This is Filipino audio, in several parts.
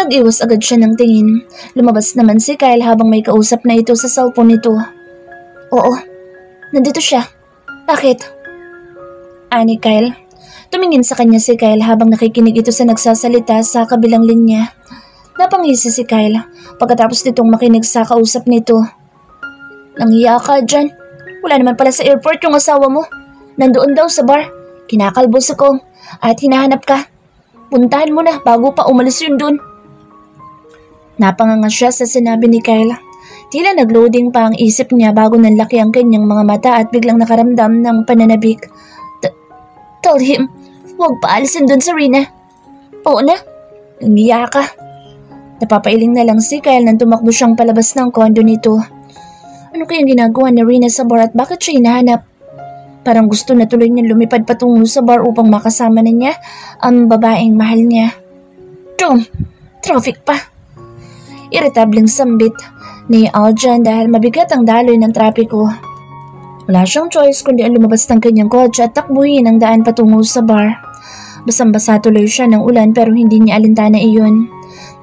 Nag-iwas agad siya ng tingin. Lumabas naman si Kyle habang may kausap na ito sa cellphone nito. Oo, nandito siya. Bakit? Ani Kyle. Tumingin sa kanya si Kyle habang nakikinig ito sa nagsasalita sa kabilang linya. Napangisi si Kyle pagkatapos nitong makinig sa kausap nito. Nanghiya ka dyan. Wala naman pala sa airport yung asawa mo. Nandoon daw sa bar. Kinakalbo sa kong at hinahanap ka. Puntahan mo na bago pa umalis yun dun. Napanganga siya sa sinabi ni Kyle. Tila nagloading pa ang isip niya bago nanlaki ang kanyang mga mata at biglang nakaramdam ng pananabik. Tell him, huwag paalisin dun sa Rina. Oo na, nangiya ka. Napapailing na lang si Kyle nang tumakbo siyang palabas ng kondo nito. Ano kayang ginagawa ni Rina sa bar at bakit siya hinahanap? Parang gusto na tuloy niyang lumipad patungo sa bar upang makasama na niya ang babaeng mahal niya. Traffic pa. Irritableng sambit ni Aljan dahil mabigat ang daloy ng trapiko. Wala siyang choice kundi ang lumabas ng kanyang kotse at takbuhin ang daan patungo sa bar. Basang-basa tuloy siya ng ulan pero hindi niya alintana iyon.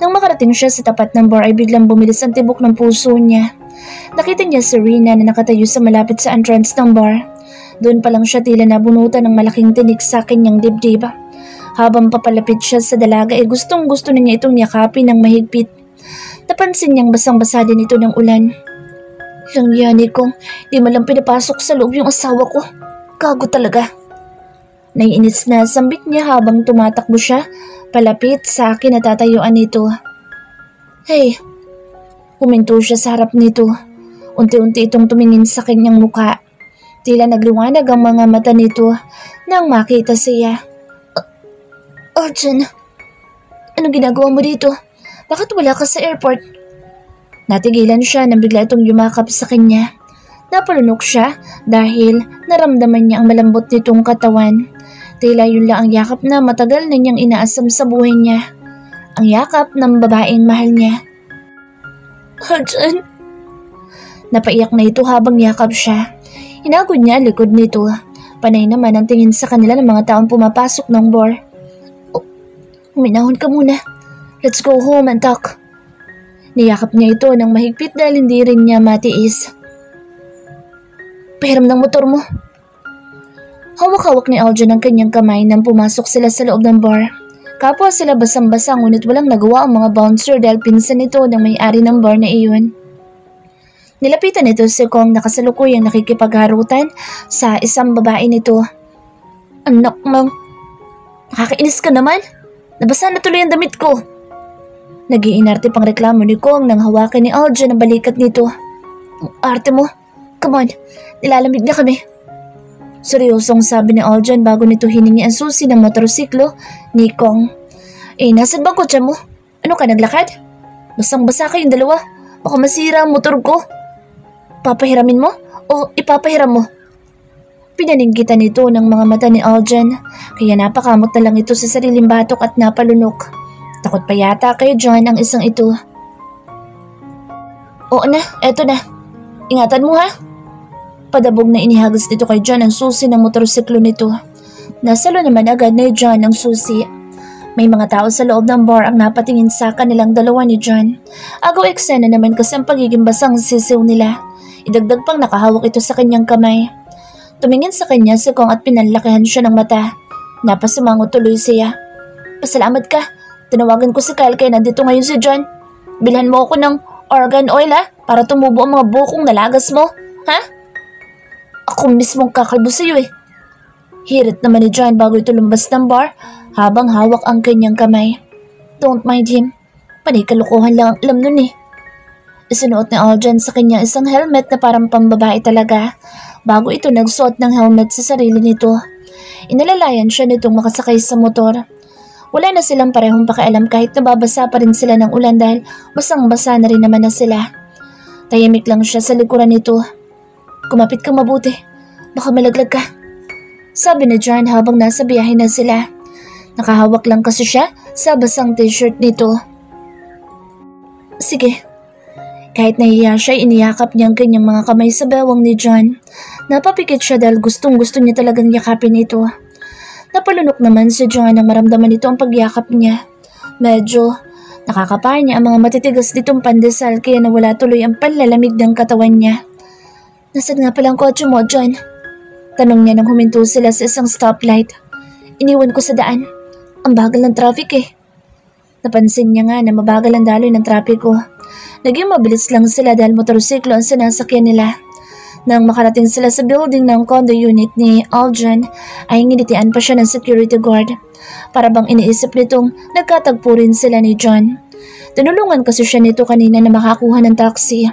Nang makarating siya sa tapat ng bar ay biglang bumilis ang tibok ng puso niya. Nakita niya si Rina na nakatayo sa malapit sa entrance ng bar. Doon pa lang siya tila nabunutan ng malaking tinik sa kanyang dibdib. Habang papalapit siya sa dalaga ay gustong-gusto na niya itong yakapin ng mahigpit. Napansin niyang basang-basa din ito ng ulan. Lang yani kong di malang pinapasok sa loob yung asawa ko. Gago talaga. Naiinis na sambit niya habang tumatakbo siya palapit sa kinatatayuan nito. Hey, huminto siya sa harap nito. Unti-unti itong tumingin sa kanyang mukha. Tila nagliwanag ang mga mata nito nang makita siya. Arjun, anong ginagawa mo dito? Bakit wala ka sa airport? Natigilan siya nang bigla itong yumakap sa kanya. Napalunok siya dahil naramdaman niya ang malambot nitong katawan. Tila yun lang ang yakap na matagal na niyang inaasam sa buhay niya. Ang yakap ng babaeng mahal niya. Arjun! Napaiyak na ito habang yakap siya. Hinagod niya ang likod nito. Panay naman ang tingin sa kanila ng mga taong pumapasok ng bar. Huminahon ka muna. Let's go home and talk. Niyakap niya ito ng mahigpit dahil hindi rin niya matiis. Pahiram ng motor mo. Hawak-hawak ni Aljan ang kanyang kamay nang pumasok sila sa loob ng bar. Kapwa sila basang-basa ngunit walang nagawa ang mga bouncer dahil pinsan nito ng may-ari ng bar na iyon. Nilapitan nito si Kong na kasalukuyang nakikipagharutan sa isang babae nito. Anak mo, nakakainis ka naman. Nabasa na tuloy ang damit ko. Nag-iinarte pang reklamo ni Kong nang hawakan ni Aljan ang balikat nito. Ang arte mo. Come on, nilalamig na kami. Seryosong sabi ni Aljan bago nito hiningi ang susi ng motorsiklo ni Kong. Nasaan bang kotse mo? Ano ka, naglakad? Basang-basa kayong dalawa. Baka masira ang motor ko. Papahiramin mo o ipapahiram mo? Pinaninggitan nito ng mga mata ni Aljan kaya napakamot na lang ito sa sariling batok at napalunok. Takot pa yata kay John ang isang ito. Oo na, eto na. Ingatan mo ha. Padabog na inihagos nito kay John ang susi ng motorsiklo nito. Nasalo naman agad ni John ang susi. May mga tao sa loob ng bar ang napatingin sa kanilang dalawa ni John. Agaw eksena naman kasi ang pagiging basang sisiw nila. Idagdag pang nakahawak ito sa kanyang kamay. Tumingin sa kanya si Kong at pinanlakihan siya ng mata. Napasimangot tuloy siya. Pasalamat ka. Tinawagan ko si Kyle kaya nandito ngayon si John. Bilhan mo ako ng argan oil ha, para tumubo ang mga bukong nalagas mo. Ha? Ako mismong kakalbo sa iyo eh. Hirit naman ni John bago ito lumabas ng bar habang hawak ang kanyang kamay. Don't mind him. Panay kalukuhan lang ang alam nun eh. Isinuot ni Aljan sa kanya isang helmet na parang pambabae talaga bago ito nagsuot ng helmet sa sarili nito. Inalalayan siya nitong makasakay sa motor. Wala na silang parehong pakialam kahit nababasa pa rin sila ng ulan dahil basang-basa na rin naman na sila. Tahimik lang siya sa likuran nito. Kumapit kang mabuti. Baka malaglag ka. Sabi ni John habang nasa biyahe na sila. Nakahawak lang kasi siya sa basang t-shirt nito. Sige. Kahit nahiya siya, iniyakap niya ang kanyang mga kamay sa bewang ni John. Napapikit siya dahil gustong-gusto niya talagang yakapin ito. Napalunok naman si John nang maramdaman nito ang pagyakap niya. Medyo Nakakapaya niya ang mga matitigas nitong pandesal kaya nawala tuloy ang panlalamig ng katawan niya. Nasaan nga palang kotse mo, John? Tanong niya nang huminto sila sa isang stoplight. Iniwan ko sa daan. Ang bagal ng traffic eh. Napansin niya nga na mabagal ang daloy ng trapiko. Naging mabilis lang sila dahil motorsiklo ang sinasakyan nila. Nang makarating sila sa building ng condo unit ni Aldrin, ay nginitian pa siya ng security guard. Para bang iniisip nitong nagkatagpo rin sila ni John. Tinulungan kasi siya nito kanina na makakuha ng taxi.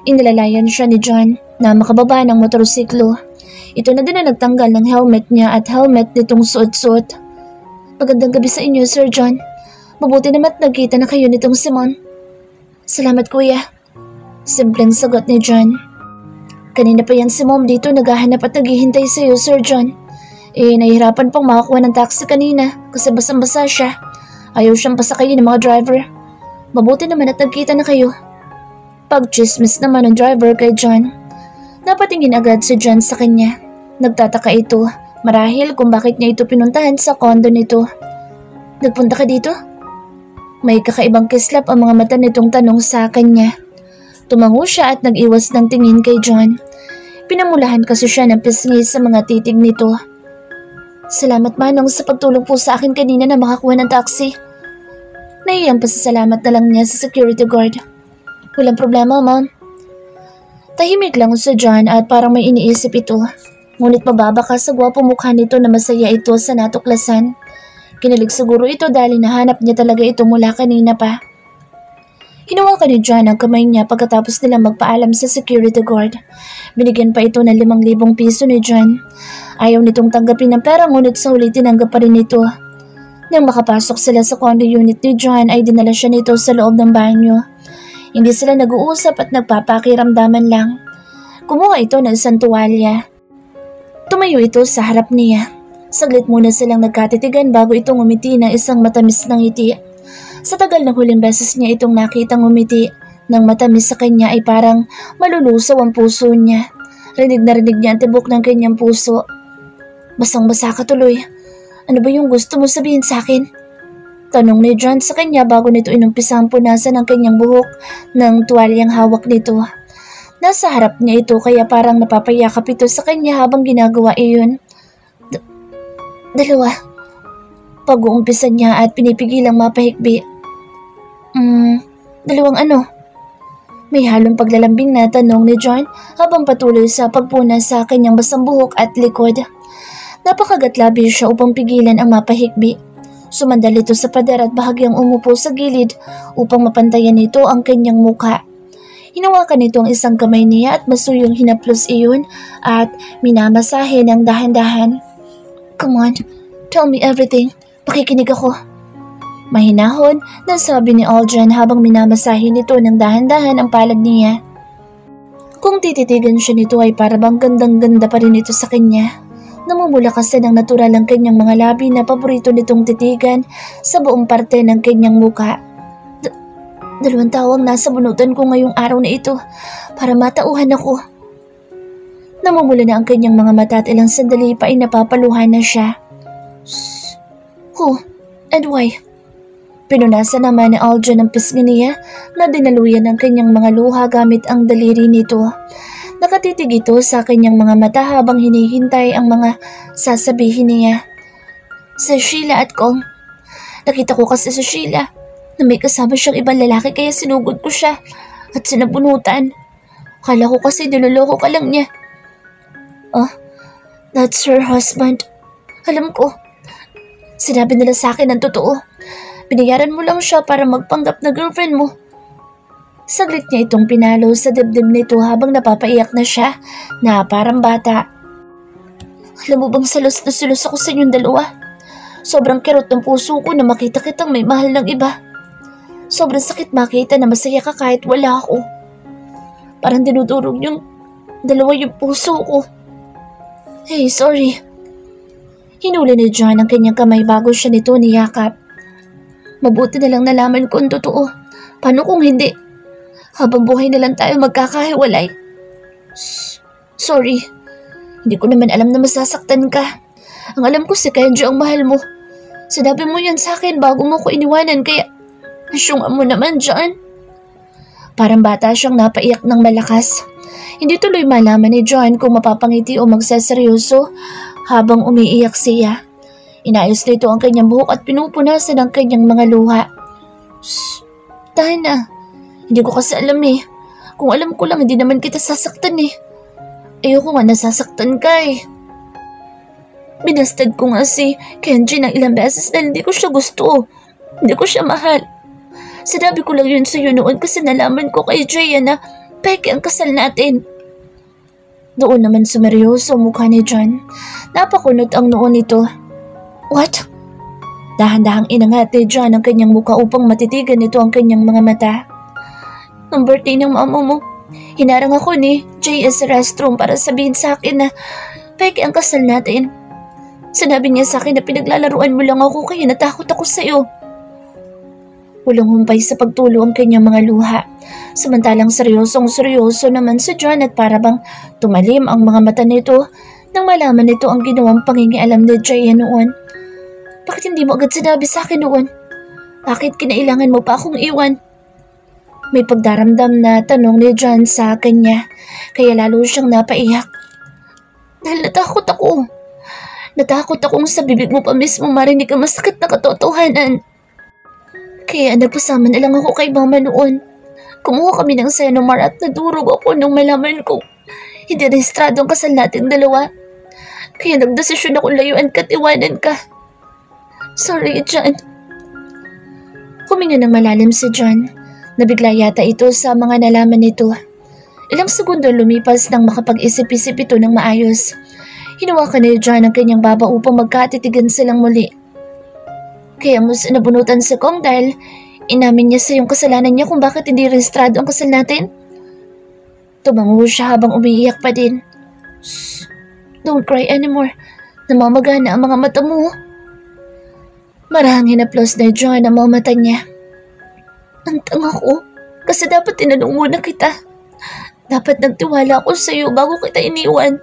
Inilalayan siya ni John na makababa ng motorsiklo. Ito na din na nagtanggal ng helmet niya at helmet nitong suot-suot. Magandang gabi sa inyo, Sir John. Mabuti naman nagkita na kayo nitong Simon. Salamat, kuya. Simpleng sagot ni John. Kanina pa yan si Mom dito naghahanap at naghihintay sa iyo, Sir John. Nahihirapan pang makakuha ng taxi kanina kasi basang-basa siya. Ayaw siyang pasakayin ng mga driver. Mabuti naman at nagkita na kayo. Pag-chismis naman ng driver kay John. Napatingin agad si John sa kanya. Nagtataka ito marahil kung bakit niya ito pinuntahan sa condo nito. Nagpunta ka dito? May kakaibang kislap ang mga mata nitong tanong sa kanya. Tumango siya at nag-iwas ng tingin kay John. Pinamulahan kasi siya ng pisngi sa mga titig nito. Salamat Manong sa pagtulong po sa akin kanina na makakuha ng taxi. Naiyang pasasalamat na lang niya sa security guard. Walang problema, Mom. Tahimik lang si John at parang may iniisip ito. Ngunit mababa ka sa gwapo mukha nito na masaya ito sa natuklasan. Kinilig siguro ito dahil nahanap niya talaga ito mula kanina pa. Hinawakan ni John ang kamay niya pagkatapos nila magpaalam sa security guard. Binigyan pa ito ng 5,000 piso ni John. Ayaw nitong tanggapin ng pera ngunit sa huli tinanggap pa rin ito. Nang makapasok sila sa condo unit ni John ay dinala siya nito sa loob ng banyo. Hindi sila nag-uusap at nagpapakiramdaman lang. Kumuha ito ng isang tuwalya. Tumayo ito sa harap niya. Saglit muna silang nagkatitigan bago itong umiti ng isang matamis na ngiti. Sa tagal ng huling beses niya itong nakitang umiti ng matamis sa kanya ay parang malulusaw ang puso niya. Rinig na rinig niya ang tibok ng kanyang puso. Basang-basa ka tuloy. Ano ba yung gusto mo sabihin sa akin? Tanong ni John sa kanya bago nito inumpisang punasan ang kanyang buhok ng tuwalyang hawak nito. Nasa harap niya ito kaya parang napapayakap ito sa kanya habang ginagawa iyon. Dalawa. Pag-uumpisan niya at pinipigilang mapahikbi. Dalawang ano? May halong paglalambing na tanong ni John habang patuloy sa pagpunas sa kanyang basang buhok at likod. Napakagatlabi siya upang pigilan ang mapahikbi. Sumandal ito sa pader at bahagyang umupo sa gilid upang mapantayan nito ang kanyang muka. Hinawakan nito ang isang kamay niya at masuyong hinaplos iyon at minamasahe ng dahan-dahan. Come on, tell me everything. Pakikinig ako. Mahinahon na sabi ni Aldrin habang minamasahe nito ng dahan-dahan ang palad niya. Kung tititigan siya nito ay parabang gandang-ganda pa rin ito sa kanya. Namumula kasi ng natural ang kanyang mga labi na paborito nitong titigan sa buong parte ng kanyang muka. Dalawang tao ang nasa bunutan ko ngayong araw na ito para matauhan ako. Namumula na ang kanyang mga mata at ilang sandali pa ay napapaluhan na siya. Who and why? Pinunasan naman ni Aldrin ang pisngi niya na dinaluyan ng kanyang mga luha gamit ang daliri nito. Nakatitig ito sa kanyang mga mata habang hinihintay ang mga sasabihin niya. Sa Sheila at Kong. Nakita ko kasi sa Sheila na may kasama siyang ibang lalaki kaya sinugod ko siya at sinabunutan. Kala ko kasi niloloko ka lang niya. Oh, that's her husband. Alam ko. Sinabi nila sa akin ang totoo. Binayaran mo lang siya para magpanggap na girlfriend mo. Saglit niya itong pinalo sa dibdib nito habang napapaiyak na siya na parang bata. Alam mo bang salos na salos ako sa inyong dalawa? Sobrang kirot ng puso ko na makita kitang may mahal ng iba. Sobrang sakit makita na masaya ka kahit wala ako. Parang dinudurog yung dalawa yung puso ko. Hey, sorry. Hinuli ni John ang kanyang kamay bago siya nito niyakap. Mabuti na lang nalaman ko ang totoo. Paano kung hindi? Habang buhay na lang tayo magkakahiwalay. Sorry. Hindi ko naman alam na masasaktan ka. Ang alam ko si Kenji ang mahal mo. Sinabi mo yan sa akin bago mo ko iniwanan kaya Asyunga mo naman dyan. Parang bata siyang napaiyak ng malakas. Hindi tuloy malaman ni John kung mapapangiti o magseseryoso habang umiiyak siya. Inayos nito ang kanyang buhok at pinupunasan ang kanyang mga luha. Shh! Tahan na. Hindi ko kasi alam eh. Kung alam ko lang, hindi naman kita sasaktan eh. Ayoko nga nasasaktan ka eh. Binastad ko nga si Kenji ng ilang beses dahil hindi ko siya gusto. Hindi ko siya mahal. Sinabi ko lang yun sa'yo noon kasi nalaman ko kay Jaya na peke ang kasal natin. Doon naman sumeryoso ang mukha ni John. Napakunot ang noon nito. What? Dahan-dahang inangat ni John ang kanyang mukha upang matitigan nito ang kanyang mga mata. Ang birthday ng mama mo, hinarang ako ni Jaya sa restroom para sabihin sa akin na peke ang kasal natin. Sinabi niya sa akin na pinaglalaruan mo lang ako kaya natakot ako sa'yo. Walang humpay sa pagtulo ang kanyang mga luha. Samantalang seryosong-seryoso naman si John at parabang tumalim ang mga mata nito nang malaman nito ang ginawang pangingialam ni Jaya noon. Bakit hindi mo agad sinabi sa akin noon? Bakit kinailangan mo pa akong iwan? May pagdaramdam na tanong ni John sa kanya, kaya lalo siyang napaiyak. Dahil natakot ako. Natakot akong sa bibig mo pa mismo marinig ang masakit na katotohanan. Kaya nagpasama na lang ako kay mama noon. Kumuha kami ng Senomar at nadurog ako nung malaman ko hindi rehistrado ang kasal nating dalawa. Kaya nagdesisyon ako layuan ka at iwanan ka. Sorry, John. Huminga ng malalim si John. Nabigla yata ito sa mga nalaman nito. Ilang segundo lumipas nang makapag-isip-isip ito ng maayos. Hinawakan ni John ang kanyang baba upang magkatitigan silang muli. Kaya mo sinabunutan si Kong dahil inamin niya sa iyong kasalanan niya kung bakit hindi rehistrado ang kasal natin? Tumango siya habang umiiyak pa din. Shh! Don't cry anymore. Namamagana ang mga mata mo. Marahang hinaplos na John ang mga mata niya. Ang tanga ko kasi dapat tinanong muna kita. Dapat nagtiwala ako sa iyo bago kita iniwan.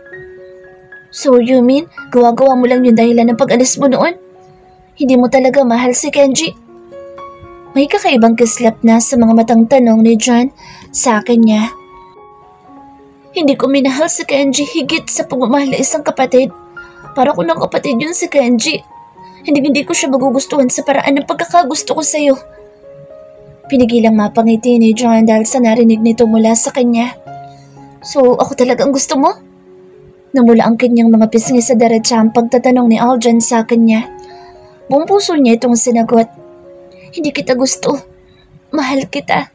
So you mean, gawa-gawa mo lang yung dahilan ng pag-alis mo noon? Hindi mo talaga mahal si Kenji? May kakaibang kislap na sa mga matang tanong ni John sa akin niya. Hindi ko minahal si Kenji higit sa pagmamahal ng isang kapatid. Para ko ng kapatid yun si Kenji. Hindi ko siya magugustuhan sa paraan ng pagkakagusto ko sa iyo. Pinigilang mapangiti ni John dahil sa narinig nito mula sa kanya. So ako talagang gusto mo? Namula ang kanyang mga pisngi sa derecha ang pagtatanong ni Aljan sa kanya. Buong puso niya itong sinagot. Hindi kita gusto. Mahal kita.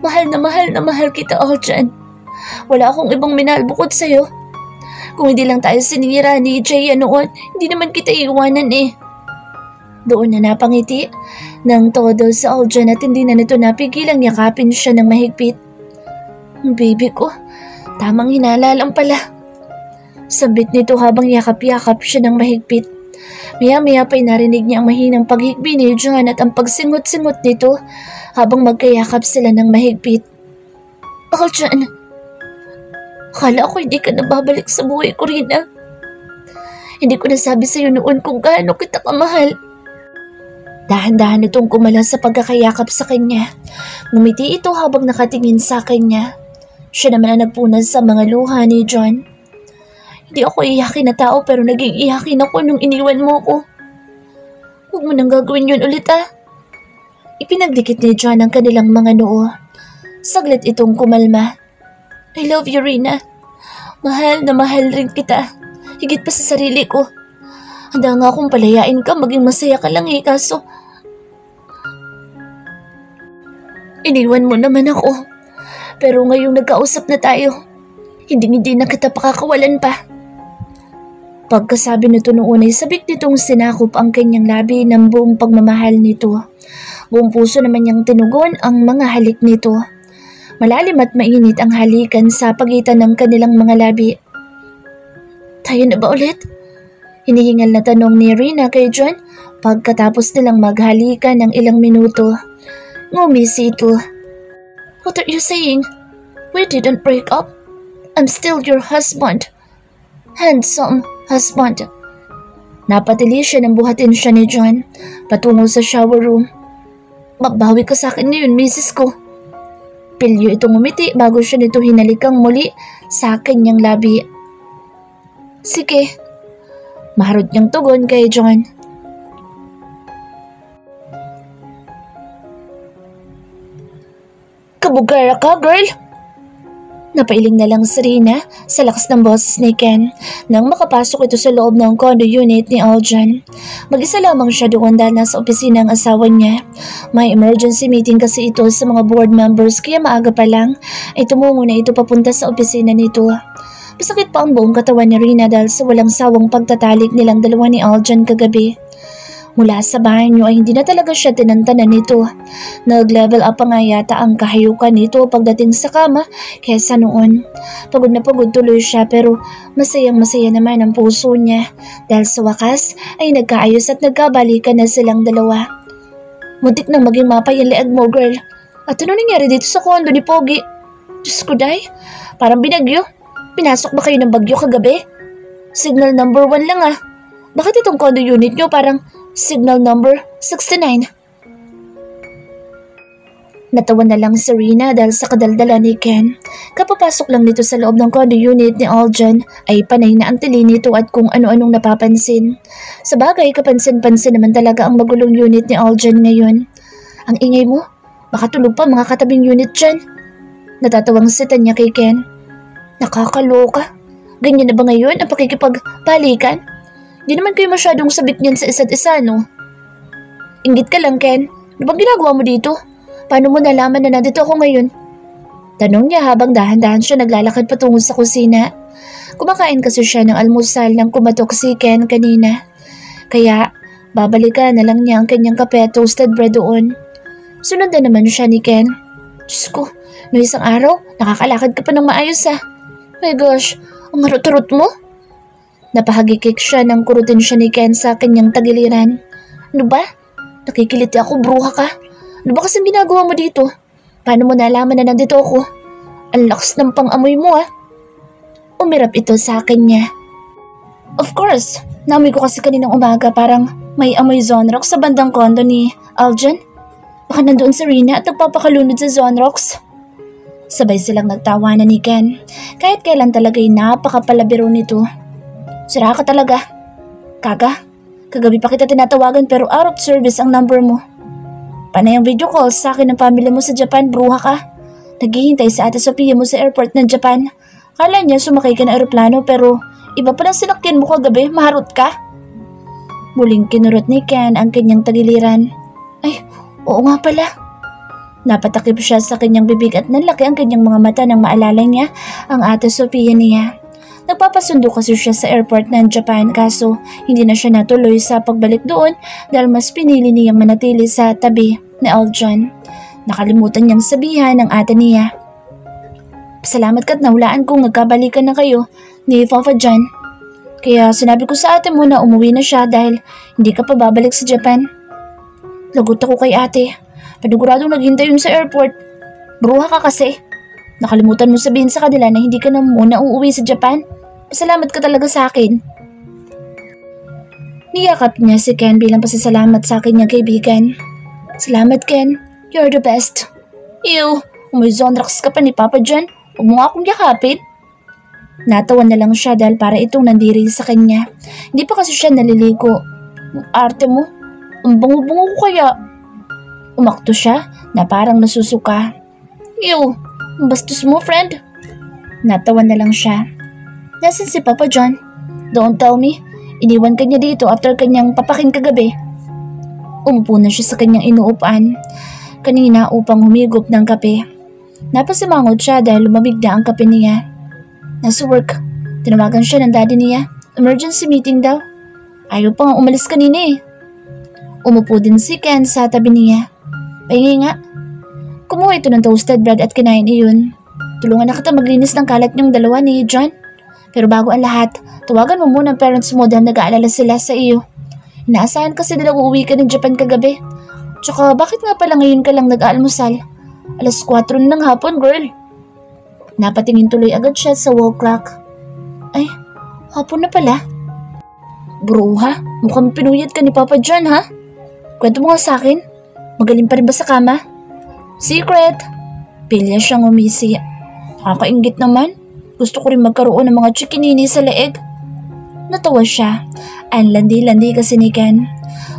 Mahal na mahal kita, Aljan. Wala akong ibang minahal bukod sa'yo. Kung hindi lang tayo sinira ni Jaya noon, hindi naman kita iiwanan eh. Doon na napangiti ng todo sa Aljan at hindi na nito napigilang yakapin siya ng mahigpit. Baby ko, tamang hinala lang pala. Sabit nito habang yakap-yakap siya ng mahigpit. Maya-maya pa'y narinig niya ang mahinang paghigbi ni John at ang pagsingot-singot nito habang magkayakap sila ng mahigpit. Aljan, akala ko hindi ka nababalik sa buhay ko, Rina. Hindi ko nasabi sa'yo noon kung gaano kita kamahal. Dahan-dahan itong kumalas sa pagkakayakap sa kanya. Ngumiti ito habang nakatingin sa kanya. Siya naman ang nagpunas sa mga luha ni John. Hindi ako iyakin na tao pero naging iyakin ako nung iniwan mo ko. Huwag mo nang gagawin yun ulit ah. Ipinagdikit ni John ang kanilang mga noo. Saglit itong kumalma. I love you, Rina. Mahal na mahal rin kita. Higit pa sa sarili ko. Handa nga akong palayain ka, maging masaya ka lang eh, kaso iniwan mo naman ako. Pero ngayong nagkausap na tayo, hindi na kita pakakawalan pa. Pagkasabi nito noon ay sabik nitong sinakop ang kanyang labi ng buong pagmamahal nito. Buong puso naman niyang tinugon ang mga halik nito. Malalim at mainit ang halikan sa pagitan ng kanilang mga labi. Tayo na ba ulit? Hinihingal na tanong ni Rina kay John pagkatapos nilang maghalikan ng ilang minuto. Ngumisi ito. What are you saying? We didn't break up. I'm still your husband. Handsome husband. Napatili siya nang buhatin siya ni John patungo sa shower room. Mabawi ka sa akin ngayon, misis ko. Pilyo itong umiti bago siya nito hinalikang muli sa kanyang labi. Sige. Maharot niyang tugon kay John. Kabugara ka, girl! Napailing na lang si Rina sa lakas ng boses ni Ken nang makapasok ito sa loob ng condo unit ni Aljan. Mag-isa lamang siya doon dahil nasa opisina ang asawa niya. May emergency meeting kasi ito sa mga board members kaya maaga pa lang ay tumungo na ito papunta sa opisina nito. Masakit pa ang buong katawan ni Rina dahil sa walang sawang pagtatalik nilang dalawa ni Aljan kagabi. Mula sa banyo ay hindi na talaga siya tinantanan nito. Nag-level up pa nga yata ang kahayukan nito pagdating sa kama kesa noon. Pagod na pagod tuloy siya pero masayang masaya naman ang puso niya dahil sa wakas ay nagkaayos at nagkabalikan na silang dalawa. Muntik na maging mapay ang leeg mo, girl. At ano nangyari dito sa kondo ni Pogi? Diyos ko, day. Parang binagyo. Pinasok ba kayo ng bagyo kagabi? Signal number 1 lang ah. Bakit itong condo unit nyo parang signal number 69? Natawa na lang si Rina dahil sa kadaldala ni Ken. Kapapasok lang nito sa loob ng condo unit ni Aljan ay panay na ang tili nito at kung ano-anong napapansin. Sa bagay, kapansin-pansin naman talaga ang magulong unit ni Aljan ngayon. Ang ingay mo, baka tulog pa mga katabing unit dyan. Natatawang sita niya kay Ken. Nakakaloka. Ganyan na ba ngayon ang pakikipagpalikan? Di naman kayo masyadong sabik niyan sa isa't isa, no? Inggit ka lang, Ken. Ano bang ginagawa mo dito? Paano mo nalaman na nandito ako ngayon? Tanong niya habang dahan-dahan siya naglalakad patungo sa kusina. Kumakain kasi siya ng almusal nang kumatok si Ken kanina. Kaya, babalikan na lang niya ang kanyang kape at toasted bread doon. Sunod na naman siya ni Ken. Diyos ko, no isang araw, nakakalakad ka pa ng maayos ah. My gosh, ang harot-harot mo. Napahagikik siya nang kurutin siya ni Ken sa kanyang tagiliran. Ano ba? Nakikiliti ako, bruha ka. Ano ba kasing ginagawa mo dito? Paano mo nalaman na nandito ako? Ang lakas ng pang-amoy mo ah. Umirap ito sa akin niya. Of course, naamoy ko kasi kaninang umaga parang may amoy Zonrox sa bandang kondo ni Aljan. Baka nandoon si Rina at nagpapakalunod sa Zonrox. Sabay silang nagtawanan ni Ken. Kahit kailan talaga'y napakapalabiro nito. Sira ka talaga. Kaga, kagabi pa kita tinatawagan pero out of service ang number mo. Panay ang video calls sa akin ng pamilya mo sa Japan, bruha ka. Naghihintay sa Ate Sofia mo sa airport ng Japan. Kala niya sumakay ka ng aeroplano pero iba pa lang sinakyan mo kagabi, maharot ka. Muling kinurot ni Ken ang kanyang tagiliran. Ay, oo nga pala. Napatakip siya sa kanyang bibig at nanlaki ang kanyang mga mata nang maalala niya ang Ate Sofia niya. Nagpapasundo kasi siya sa airport ng Japan kaso hindi na siya natuloy sa pagbalik doon dahil mas pinili niyang manatili sa tabi ni Aljan. Nakalimutan niyang sabihan ng ate niya. Salamat ka't nahulaan kung nagkabalikan na kayo ni Papa John. Kaya sinabi ko sa ate mo na umuwi na siya dahil hindi ka pa babalik sa Japan. Lagot ako kay ate. Paniguradong naghintay yun sa airport. Bruha ka kasi. Nakalimutan mo sabihin sa kanila na hindi ka na muna uuwi sa Japan. Pasalamat ka talaga sa akin. Niyakap niya si Ken bilang pasasalamat sa akin niyang kaibigan. Salamat Ken, you're the best. Ew, may Zonrox ka pa ni Papa John. Huwag mo nga akong yakapin. Natawa na lang siya dahil para itong nandiri sa kanya. Hindi pa kasi siya naliligo. Arte mo, ang bango-bango ko kaya. Umakto siya na parang nasusuka. Ew, ang bastos mo friend. Natawa na lang siya. Nasaan si Papa John? Don't tell me, iniwan ka niya dito after kanyang papakin kagabi. Umupo na siya sa kanyang inuupuan kanina upang humigop ng kape. Napasimangot siya dahil lumamig na ang kape niya. Nasa work, tinawagan siya ng daddy niya. Emergency meeting daw. Ayaw pa nga umalis kanina eh. Umupo din si Ken sa tabi niya. Pahingi nga. Kumuha ito ng toasted bread at kinain iyon. Tulungan na kita maglinis ng kalat niyong dalawa ni John. Pero bago ang lahat, tawagan mo muna ang parents mo dahil nag-aalala sila sa iyo. Inaasahan kasi nila uuwi ka ng Japan kagabi. Tsaka bakit nga pala ngayon ka lang nag-aalmusal? 4:00 na ng hapon, girl. Napatingin tuloy agad siya sa wall clock. Ay, hapon na pala. Bruha, mukhang pinuyat ka ni Papa John ha? Kwento mo nga sa akin. Magaling pa rin ba sa kama? Secret! Pilya siyang umisi. Nakakainggit naman. Gusto ko rin magkaroon ng mga chikinini sa leeg. Natawa siya. Ang landi-landi kasi ni Ken.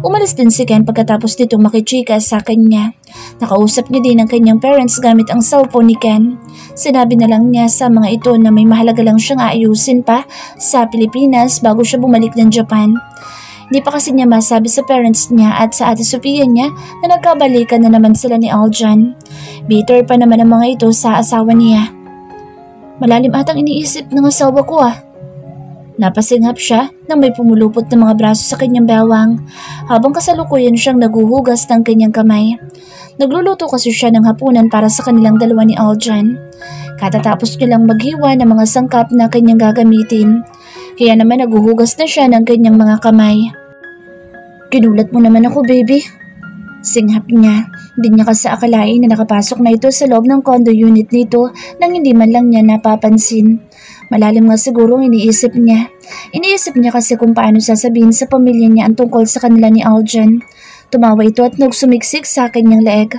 Umalis din si Ken pagkatapos nito makichika sa kanya. Nakausap niya din ang kanyang parents gamit ang cellphone ni Ken. Sinabi na lang niya sa mga ito na may mahalaga lang siyang aayusin pa sa Pilipinas bago siya bumalik ng Japan. Hindi pa kasi niya masabi sa parents niya at sa ate Sofia niya na nagkabalikan na naman sila ni Aljan. Bitter pa naman ang mga ito sa asawa niya. Malalim atang iniisip ng asawa ko ah. Napasinghap siya nang may pumulupot ng mga braso sa kanyang bewang habang kasalukuyan siyang naguhugas ng kanyang kamay. Nagluluto kasi siya ng hapunan para sa kanilang dalawa ni Aljan. Katatapos niya lang maghiwa ng mga sangkap na kanyang gagamitin. Kaya naman naguhugas na siya ng kanyang mga kamay. Ginulat mo naman ako, baby. Singhap niya. Hindi niya kasi akalain na nakapasok na ito sa loob ng condo unit nito nang hindi man lang niya napapansin. Malalim nga siguro ang iniisip niya. Iniisip niya kasi kung paano sasabihin sa pamilya niya ang tungkol sa kanila ni Aljan. Tumawa ito at nagsumiksik sa kanyang leeg.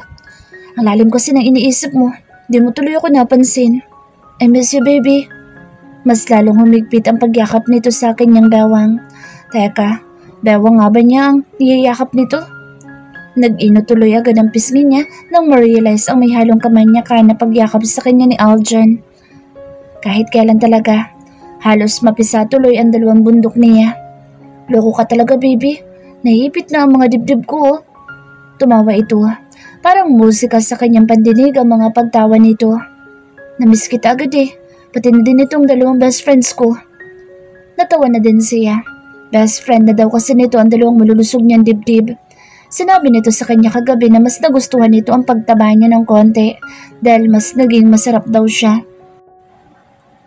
Ang lalim kasi ng iniisip mo. Di mo tuloy ako napansin. I miss you, baby. Mas lalong humigpit ang pagyakap nito sa kanyang bewang. Teka, bewang nga ba niya ang niyayakap nito? Nag-ino tuloy agad ang pisngi niya nang ma-realize ang may halong kamay niya na pagyakap sa kanya ni Aljan. Kahit kailan talaga, halos mapisa tuloy ang dalawang bundok niya. Loko ka talaga, baby. Naiipit na ang mga dibdib ko. Oh. Tumawa ito. Parang musika sa kanyang pandinig ang mga pagtawa nito. Namiss kita agad eh. Pati na din itong dalawang best friends ko. Natawa na din siya. Best friend na daw kasi nito ang dalawang malulusog niyang dibdib. Sinabi nito sa kanya kagabi na mas nagustuhan nito ang pagtaba niya ng konti dahil mas naging masarap daw siya.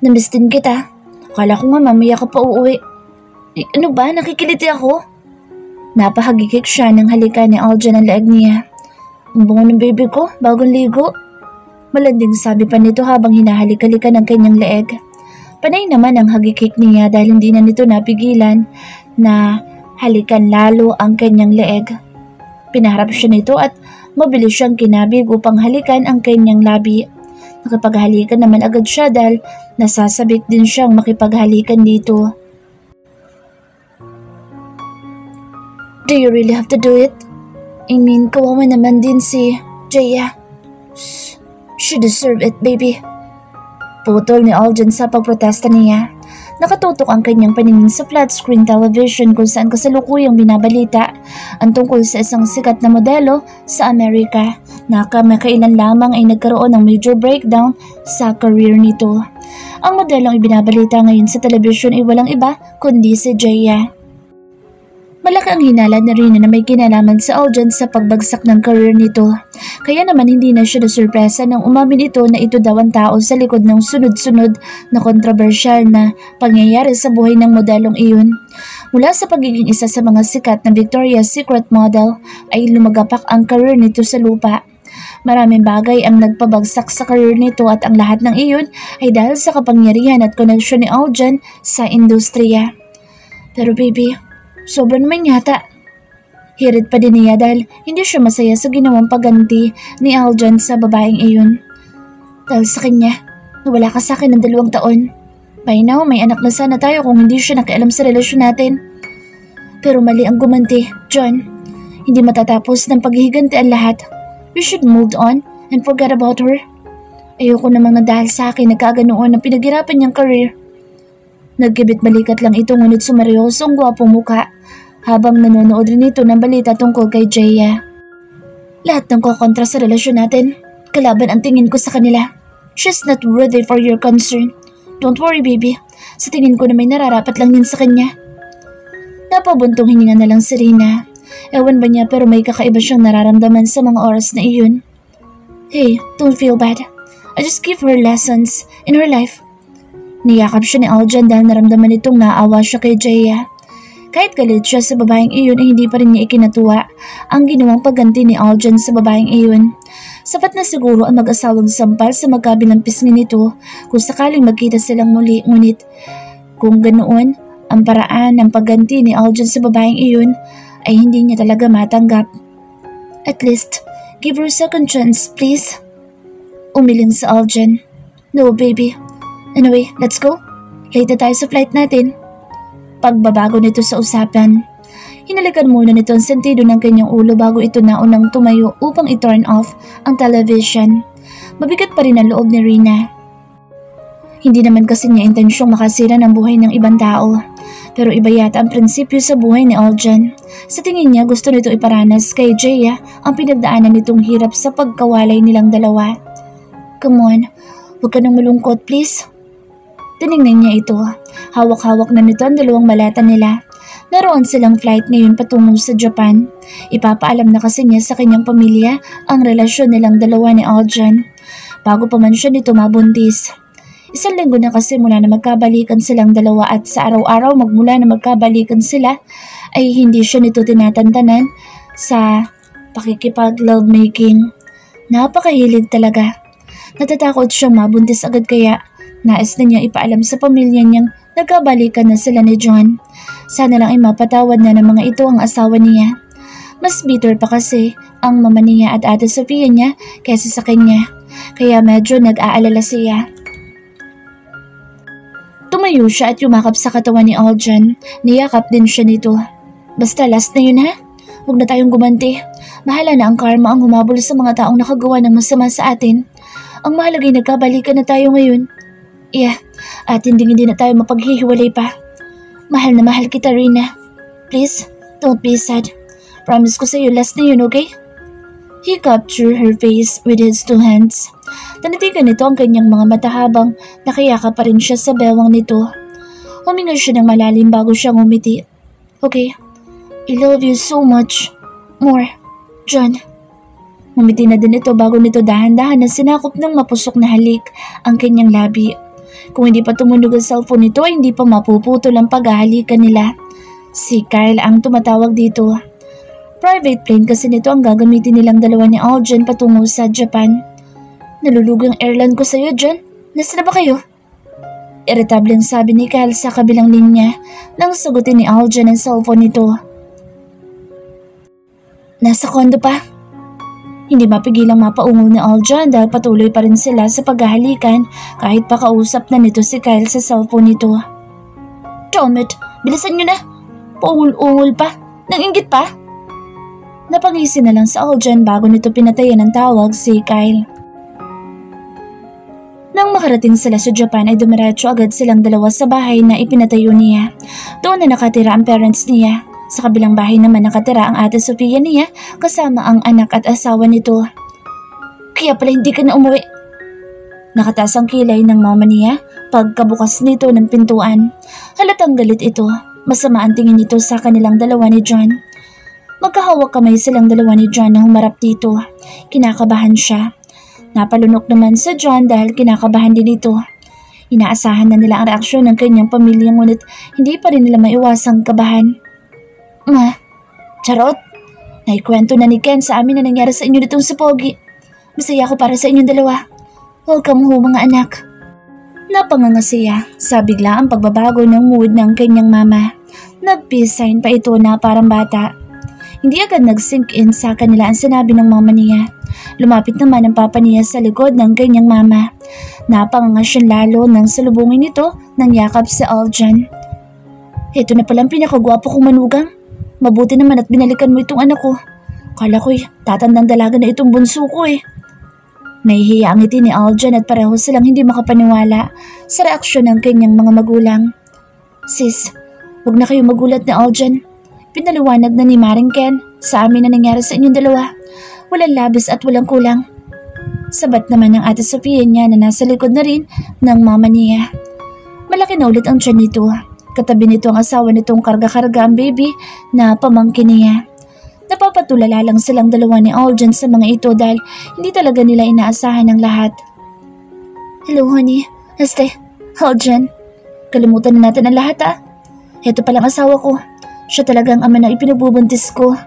Namiss din kita. Akala ko nga mamaya ka pa uuwi. Ano ba? Nakikiliti ako? Napahagikik siya ng halika ni Aljan ang leeg niya. Ang bungo ng baby ko, bagong ligo. Malanding sabi pa nito habang hinahalik-halika ng kanyang leeg. Panay naman ang hagikik niya dahil hindi na nito napigilan na halikan lalo ang kanyang leeg. Pinaharap siya nito at mabilis siyang kinabig upang halikan ang kanyang labi. Nakipaghalikan naman agad siya dahil nasasabik din siyang makipaghalikan dito. Do you really have to do it? I mean, kawawa naman din si Jaya. She deserve it, baby. Putol ni Aljan sa pagprotesta niya. Nakatutok ang kanyang paningin sa flat screen television kung saan kasalukuyang binabalita ang tungkol sa isang sikat na modelo sa Amerika na kamakailan lamang ay nagkaroon ng major breakdown sa career nito. Ang modelong ibinabalita ngayon sa television ay walang iba kundi si Jaya. Malaki ang hinala na rin na may kinalaman sa Aljan sa pagbagsak ng career nito. Kaya naman hindi na siya nasurpresa nang umamin ito na ito daw ang tao sa likod ng sunod-sunod na kontrobersyal na pangyayari sa buhay ng modelong iyon. Mula sa pagiging isa sa mga sikat na Victoria's Secret model ay lumagapak ang career nito sa lupa. Maraming bagay ang nagpabagsak sa career nito at ang lahat ng iyon ay dahil sa kapangyarihan at koneksyon ni Aljan sa industriya. Pero baby, sobra naman yata. Hirit pa din niya dahil hindi siya masaya sa ginawang pagganti ni Aljan sa babaeng iyon. Dahil sa kanya, nawala ka sa akin ng 2 taon. By now, may anak na sana tayo kung hindi siya nakialam sa relasyon natin. Pero mali ang gumanti, John. Hindi matatapos ng paghihiganti ang lahat. We should move on and forget about her. Ayoko namang na dahil sa akin nagkaganoon ng pinaghirapan niyang career. Nagkibit balikat lang ito ngunit sumaryosong gwapong muka habang nanonood rin ito ng balita tungkol kay Jaya. Lahat ng kokontra sa relasyon natin, kalaban ang tingin ko sa kanila. She's not worthy for your concern. Don't worry, baby. Sa tingin ko na may nararapat lang din sa kanya. Napabuntong hininga na lang si Rina. Ewan ba niya pero may kakaiba siyang nararamdaman sa mga oras na iyon. Hey, don't feel bad. I just give her lessons in her life. Niyakap siya ni Aljan dahil naramdaman nitong naawa siya kay Jaya. Kahit galit siya sa babaeng iyon ay hindi pa rin niya ikinatuwa ang ginawang pagganti ni Aljan sa babaeng iyon. Sapat na siguro ang mag-asawang sampal sa magkabilang pisngi nito kung sakaling magkita silang muli, ngunit kung ganoon ang paraan ng pagganti ni Aljan sa babaeng iyon ay hindi niya talaga matanggap. At least, Give her a second chance, please. Umiling si Aljan. No, baby. Anyway, let's go. Late na tayo sa flight natin. Pagbabago nito sa usapan, hinalikan muna nito ang sentido ng kanyang ulo bago ito naunang tumayo upang i-turn off ang television. Mabigat pa rin ang loob ni Rina. Hindi naman kasi niya intensyong makasira ng buhay ng ibang tao. Pero iba yata ang prinsipyo sa buhay ni Aljan. Sa tingin niya gusto nito iparanas kay Jaya ang pinagdaanan nitong hirap sa pagkawalay nilang dalawa. Come on, huwag ka nang malungkot please. Tinignan niya ito. Hawak-hawak na nito ang dalawang malata nila. Naroon silang flight ngayon patungo sa Japan. Ipapaalam na kasi niya sa kanyang pamilya ang relasyon nilang dalawa ni Aljan. Bago pa man siya nito mabuntis. Isang linggo na kasi mula na magkabalikan silang dalawa at sa araw-araw magmula na magkabalikan sila ay hindi siya nito tinatantanan sa pakikipag-lovemaking. Napakahilig talaga. Natatakot siyang mabuntis agad kaya nais na niya ipaalam sa pamilya niyang nagkabalikan na sila ni John. Sana lang ay mapatawad na ng mga ito ang asawa niya. Mas bitter pa kasi ang mama niya at ate Sofia niya kaysa sa kanya. Kaya medyo nag-aalala siya. Tumayo siya at yumakap sa katawan ni Aljan. Niyakap din siya nito. Basta last na yun ha? Huwag na tayong gumanti. Bahala na ang karma ang humabol sa mga taong nakagawa ng masama sa atin. Ang mahalagay nagkabalikan na tayo ngayon. Yeah, at hindi na tayo mapaghihiwalay pa. Mahal na mahal kita, Rina. Please, don't be sad. Promise ko sa'yo last na yun, okay? He captured her face with his two hands. Tanitigan nito ang kanyang mga mata habang nakayaka pa rin siya sa bewang nito. Huminga siya ng malalim bago siya ngumiti. Okay, I love you so much. More, John. Ngumiti na din ito bago nito dahan-dahan na sinakop ng mapusok na halik ang kanyang labi. Kung hindi pa tumunog ang cellphone nito ay hindi pa mapuputol ang paghahalikan nila. Si Kyle ang tumatawag dito. Private plane kasi nito ang gagamitin nilang dalawa ni Aljan patungo sa Japan. Nalulugang airline ko sa'yo, John. Nasaan na ba kayo? Irritableng sabi ni Kyle sa kabilang linya nang sagutin ni Aljan ang cellphone nito. Nasa kondo pa. Hindi mapigilang mapaungol ni Aljan dahil patuloy pa rin sila sa paghahalikan kahit pakausap na nito si Kyle sa cellphone nito. Damn it! Bilisan nyo na! Paungol-ungol pa! Nangingit pa! Napangisi na lang sa Aljan bago nito pinatayan ng tawag si Kyle. Nang makarating sila sa Japan ay dumiretso agad silang dalawa sa bahay na ipinatayo niya. Doon na nakatira ang parents niya. Sa kabilang bahay naman nakatira ang ate Sofia niya kasama ang anak at asawa nito. Kaya pala hindi ka na umuwi. Nakataas ang kilay ng mama niya pagkabukas nito ng pintuan. Halatang galit ito. Masama ang tingin nito sa kanilang dalawa ni John. Magkahawak kamay silang dalawa ni John na humarap dito. Kinakabahan siya. Napalunok naman sa John dahil kinakabahan din ito. Inaasahan na nila ang reaksyon ng kanyang pamilya ngunit hindi pa rin nila maiwasang kabahan. Ma, charot. Naikwento na ni Ken sa amin na nangyari sa inyo nitong si Pogi. Masaya ako para sa inyong dalawa. Welcome ho mga anak. Napangangasiya sa bigla ang pagbabago ng mood ng kanyang mama. Nag-peace sign pa ito na parang bata. Hindi agad nag-sink in sa kanila ang sinabi ng mama niya. Lumapit naman ang papa niya sa likod ng kanyang mama. Napangangas siya lalo nang salubungin nito ng yakap si Aljan. Ito na palang pinakagwapo kong manugang. Mabuti naman at binalikan mo itong anak ko. Kala ko'y tatandang dalaga na itong bunso ko eh. Nahihiya ang ngiti ni Aljan at pareho silang hindi makapaniwala sa reaksyon ng kanyang mga magulang. Sis, huwag na kayo magulat na Aljan. Pinaliwanag na ni Maring Ken sa amin na nangyari sa inyong dalawa. Walang labis at walang kulang. Sabat naman ng ate Sofia niya na nasa likod na rin ng mama niya. Malaki na ulit ang tiyan nito. Katabi nito ang asawa nitong karga-karga ang baby na pamangkin niya. Napapatulala lang silang dalawa ni Aljan sa mga ito dahil hindi talaga nila inaasahan ang lahat. Hello honey, Aljan. Kalimutan na natin ang lahat ah. Ito palang asawa ko. Siya talagang ama na ipinagbubuntis ko.